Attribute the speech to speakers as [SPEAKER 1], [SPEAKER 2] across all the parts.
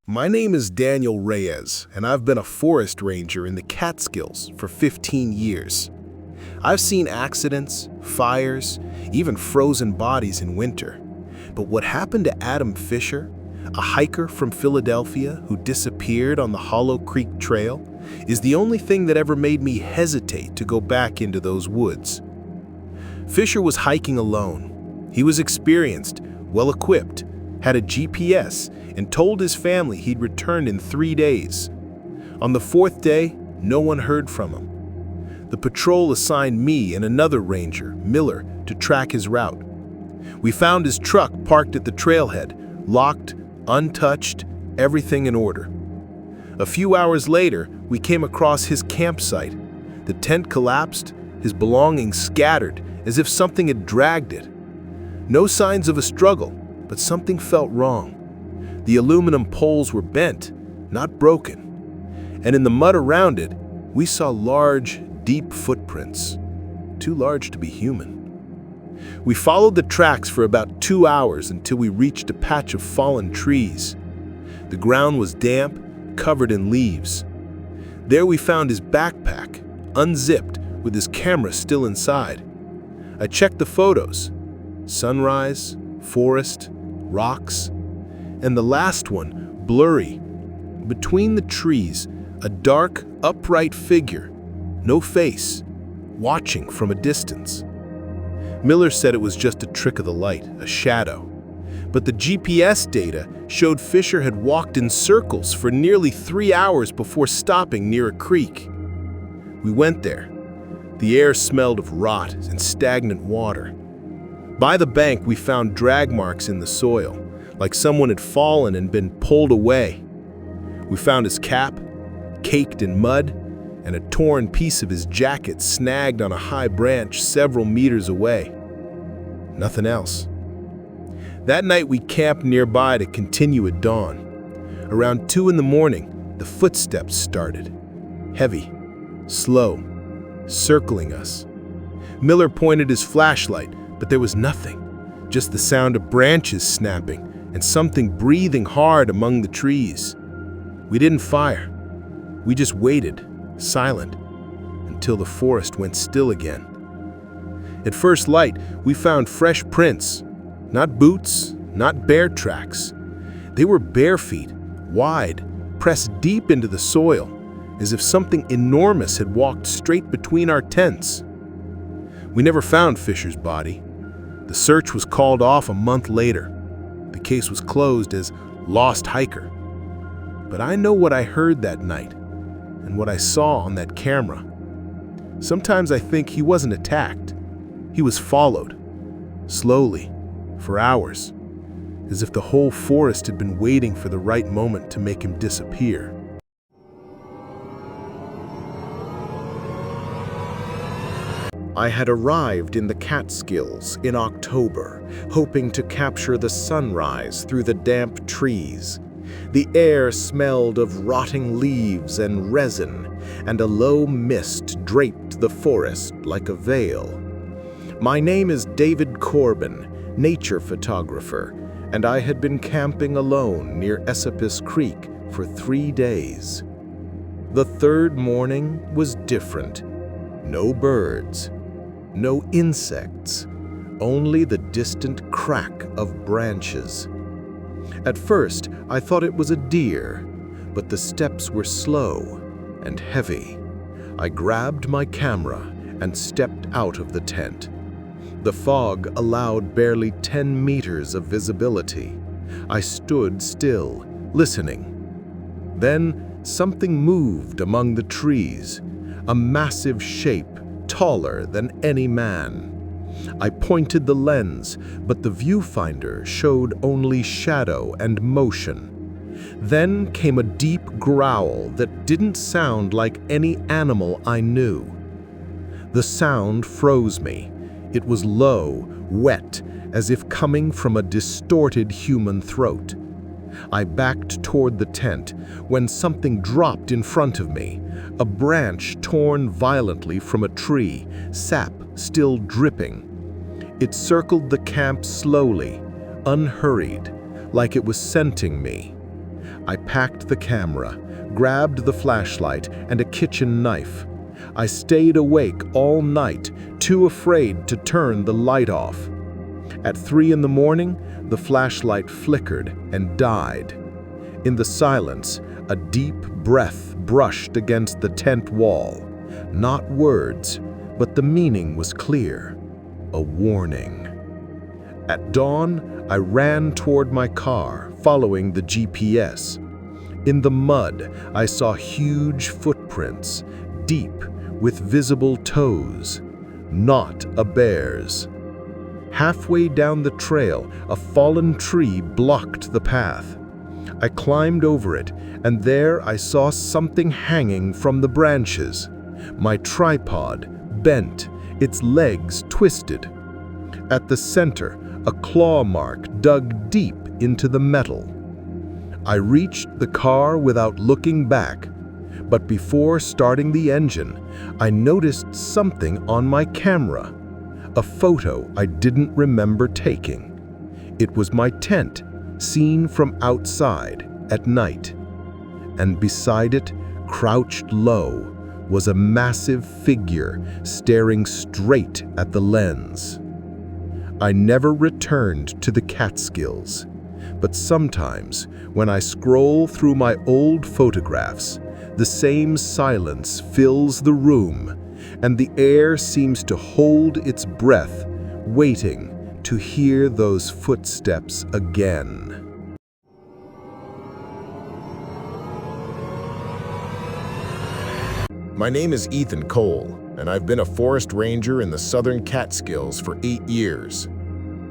[SPEAKER 1] My name is Daniel Reyes, and I've been a forest ranger in the Catskills for 15 years. I've seen accidents, fires, even frozen bodies in winter. But what happened to Adam Fisher, a hiker from Philadelphia who disappeared on the Hollow Creek Trail, is the only thing that ever made me hesitate to go back into those woods. Fisher was hiking alone. He was experienced, well-equipped, had a GPS, and told his family he'd return in 3 days. On the 4th day, no one heard from him. The patrol assigned me and another ranger, Miller, to track his route. We found his truck parked at the trailhead, locked, untouched, everything in order. A few hours later, we came across his campsite. The tent collapsed, his belongings scattered, as if something had dragged it. No signs of a struggle, but something felt wrong. The aluminum poles were bent, not broken. And in the mud around it, we saw large, deep footprints, too large to be human. We followed the tracks for about 2 hours until we reached a patch of fallen trees. The ground was damp, covered in leaves. There we found his backpack, unzipped, with his camera still inside. I checked the photos: sunrise, forest, rocks, and the last one, blurry. Between the trees, a dark, upright figure, no face, watching from a distance. Miller said it was just a trick of the light, a shadow. But the GPS data showed Fisher had walked in circles for nearly 3 hours before stopping near a creek. We went there. The air smelled of rot and stagnant water. By the bank, we found drag marks in the soil, like someone had fallen and been pulled away. We found his cap, caked in mud, and a torn piece of his jacket snagged on a high branch several meters away. Nothing else. That night, we camped nearby to continue at dawn. Around 2 in the morning, the footsteps started. Heavy, slow, circling us. Miller pointed his flashlight, but there was nothing, just the sound of branches snapping and something breathing hard among the trees. We didn't fire. We just waited, silent, until the forest went still again. At first light, we found fresh prints, not boots, not bear tracks. They were bare feet, wide, pressed deep into the soil, as if something enormous had walked straight between our tents. We never found Fisher's body. The search was called off a month later. The case was closed as lost hiker. But I know what I heard that night and what I saw on that camera. Sometimes I think he wasn't attacked. He was followed, slowly, for hours, as if the whole forest had been waiting for the right moment to make him disappear.
[SPEAKER 2] I had arrived in the Catskills in October, hoping to capture the sunrise through the damp trees. The air smelled of rotting leaves and resin, and a low mist draped the forest like a veil. My name is David Corbin, nature photographer, and I had been camping alone near Esopus Creek for 3 days. The third morning was different. No birds. No insects, only the distant crack of branches. At first, I thought it was a deer, but the steps were slow and heavy. I grabbed my camera and stepped out of the tent. The fog allowed barely 10 meters of visibility. I stood still, listening. Then something moved among the trees, a massive shape, taller than any man. I pointed the lens, but the viewfinder showed only shadow and motion. Then came a deep growl that didn't sound like any animal I knew. The sound froze me. It was low, wet, as if coming from a distorted human throat. I backed toward the tent when something dropped in front of me, a branch torn violently from a tree, sap still dripping. It circled the camp slowly, unhurried, like it was scenting me. I packed the camera, grabbed the flashlight and a kitchen knife. I stayed awake all night, too afraid to turn the light off. At 3 in the morning, the flashlight flickered and died. In the silence, a deep breath brushed against the tent wall. Not words, but the meaning was clear. A warning. At dawn, I ran toward my car, following the GPS. In the mud, I saw huge footprints, deep, with visible toes. Not a bear's. Halfway down the trail, a fallen tree blocked the path. I climbed over it, and there I saw something hanging from the branches. My tripod bent, its legs twisted. At the center, a claw mark dug deep into the metal. I reached the car without looking back, but before starting the engine, I noticed something on my camera. A photo I didn't remember taking. It was my tent, seen from outside at night. And beside it, crouched low, was a massive figure staring straight at the lens. I never returned to the Catskills, but sometimes when I scroll through my old photographs, the same silence fills the room, and the air seems to hold its breath, waiting to hear those footsteps again.
[SPEAKER 1] My name is Ethan Cole, and I've been a forest ranger in the southern Catskills for 8 years.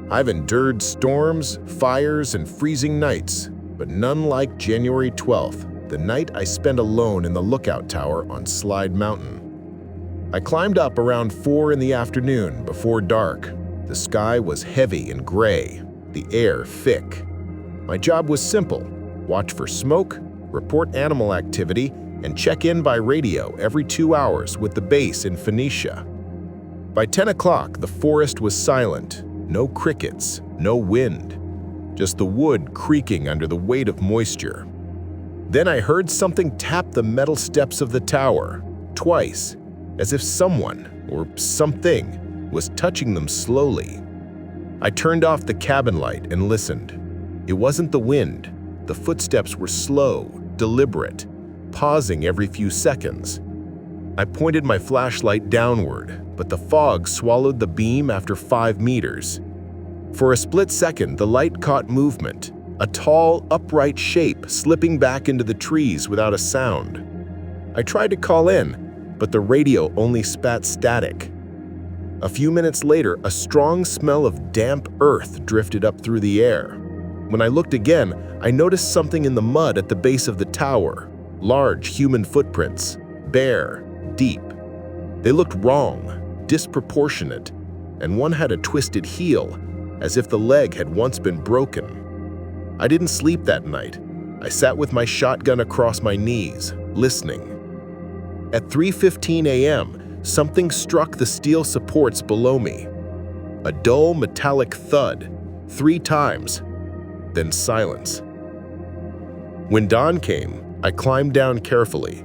[SPEAKER 1] I've endured storms, fires, and freezing nights, but none like January 12th, the night I spent alone in the lookout tower on Slide Mountain. I climbed up around 4 in the afternoon before dark. The sky was heavy and gray, the air thick. My job was simple: watch for smoke, report animal activity, and check in by radio every 2 hours with the base in Phoenicia. By 10 o'clock, the forest was silent. No crickets, no wind, just the wood creaking under the weight of moisture. Then I heard something tap the metal steps of the tower, twice, as if someone, or something, was touching them slowly. I turned off the cabin light and listened. It wasn't the wind. The footsteps were slow, deliberate, pausing every few seconds. I pointed my flashlight downward, but the fog swallowed the beam after 5 meters. For a split second, the light caught movement, a tall, upright shape slipping back into the trees without a sound. I tried to call in, but the radio only spat static. A few minutes later, a strong smell of damp earth drifted up through the air. When I looked again, I noticed something in the mud at the base of the tower. Large human footprints, bare, deep. They looked wrong, disproportionate, and one had a twisted heel, as if the leg had once been broken. I didn't sleep that night. I sat with my shotgun across my knees, listening. At 3:15 a.m., something struck the steel supports below me. A dull metallic thud, 3 times, then silence. When dawn came, I climbed down carefully.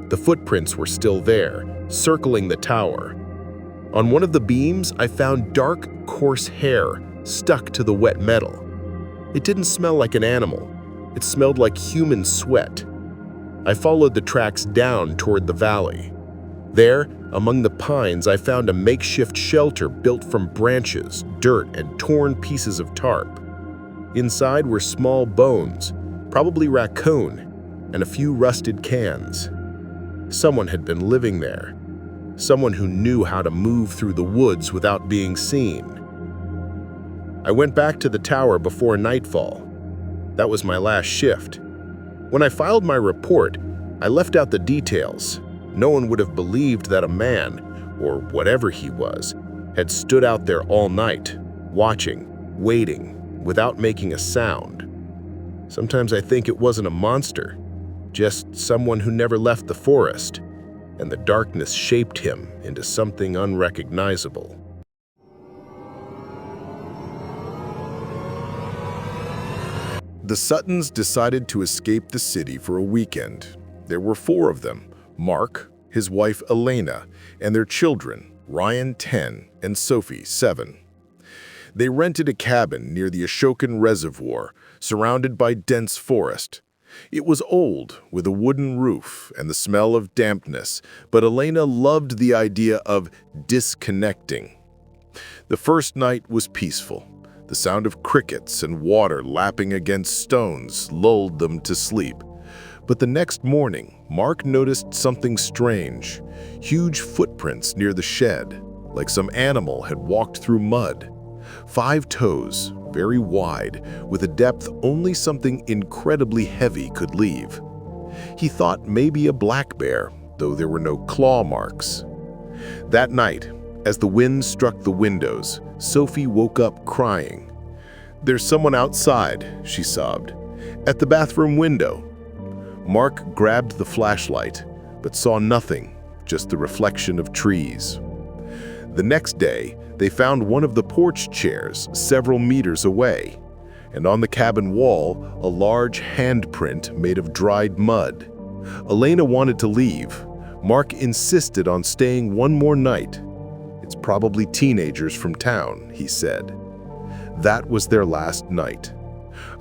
[SPEAKER 1] The footprints were still there, circling the tower. On one of the beams, I found dark, coarse hair stuck to the wet metal. It didn't smell like an animal. It smelled like human sweat. I followed the tracks down toward the valley. There, among the pines, I found a makeshift shelter built from branches, dirt, and torn pieces of tarp. Inside were small bones, probably raccoon, and a few rusted cans. Someone had been living there. Someone who knew how to move through the woods without being seen. I went back to the tower before nightfall. That was my last shift. When I filed my report, I left out the details. No one would have believed that a man, or whatever he was, had stood out there all night, watching, waiting, without making a sound. Sometimes I think it wasn't a monster, just someone who never left the forest, and the darkness shaped him into something unrecognizable. The Suttons decided to escape the city for a weekend. There were 4 of them: Mark, his wife Elena, and their children, Ryan 10 and Sophie 7. They rented a cabin near the Ashokan Reservoir, surrounded by dense forest. It was old, with a wooden roof and the smell of dampness, but Elena loved the idea of disconnecting. The first night was peaceful. The sound of crickets and water lapping against stones lulled them to sleep. But the next morning, Mark noticed something strange: huge footprints near the shed, like some animal had walked through mud. 5 toes, very wide, with a depth only something incredibly heavy could leave. He thought maybe a black bear, though there were no claw marks. That night, as the wind struck the windows, Sophie woke up crying. "There's someone outside," she sobbed, "at the bathroom window." Mark grabbed the flashlight, but saw nothing, just the reflection of trees. The next day, they found one of the porch chairs several meters away, and on the cabin wall, a large handprint made of dried mud. Elena wanted to leave. Mark insisted on staying one more night. "It's probably teenagers from town," he said. That was their last night.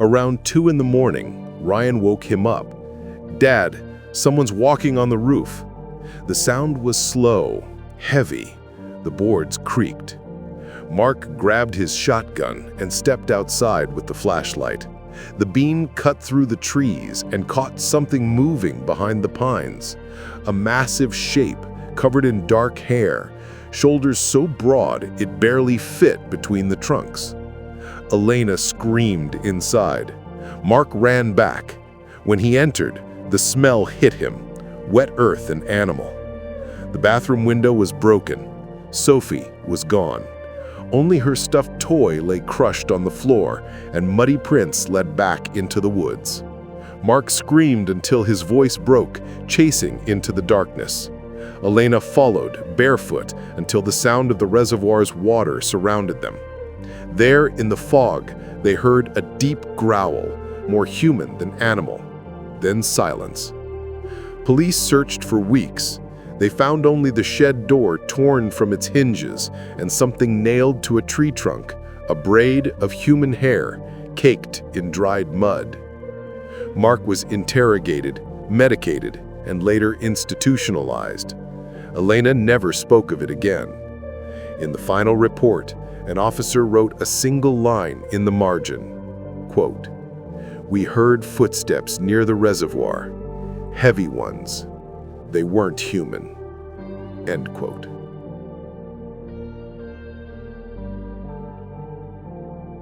[SPEAKER 1] Around 2 in the morning, Ryan woke him up. "Dad, someone's walking on the roof." The sound was slow, heavy. The boards creaked. Mark grabbed his shotgun and stepped outside with the flashlight. The beam cut through the trees and caught something moving behind the pines. A massive shape covered in dark hair, shoulders so broad it barely fit between the trunks. Elena screamed inside. Mark ran back. When he entered, the smell hit him: wet earth and animal. The bathroom window was broken. Sophie was gone. Only her stuffed toy lay crushed on the floor, and muddy prints led back into the woods. Mark screamed until his voice broke, chasing into the darkness. Elena followed, barefoot, until the sound of the reservoir's water surrounded them. There, in the fog, they heard a deep growl, more human than animal. Then silence. Police searched for weeks. They found only the shed door torn from its hinges and something nailed to a tree trunk, a braid of human hair caked in dried mud. Mark was interrogated, medicated, and later institutionalized. Elena never spoke of it again. In the final report, an officer wrote a single line in the margin, quote, "We heard footsteps near the reservoir, heavy ones. They weren't human." End quote.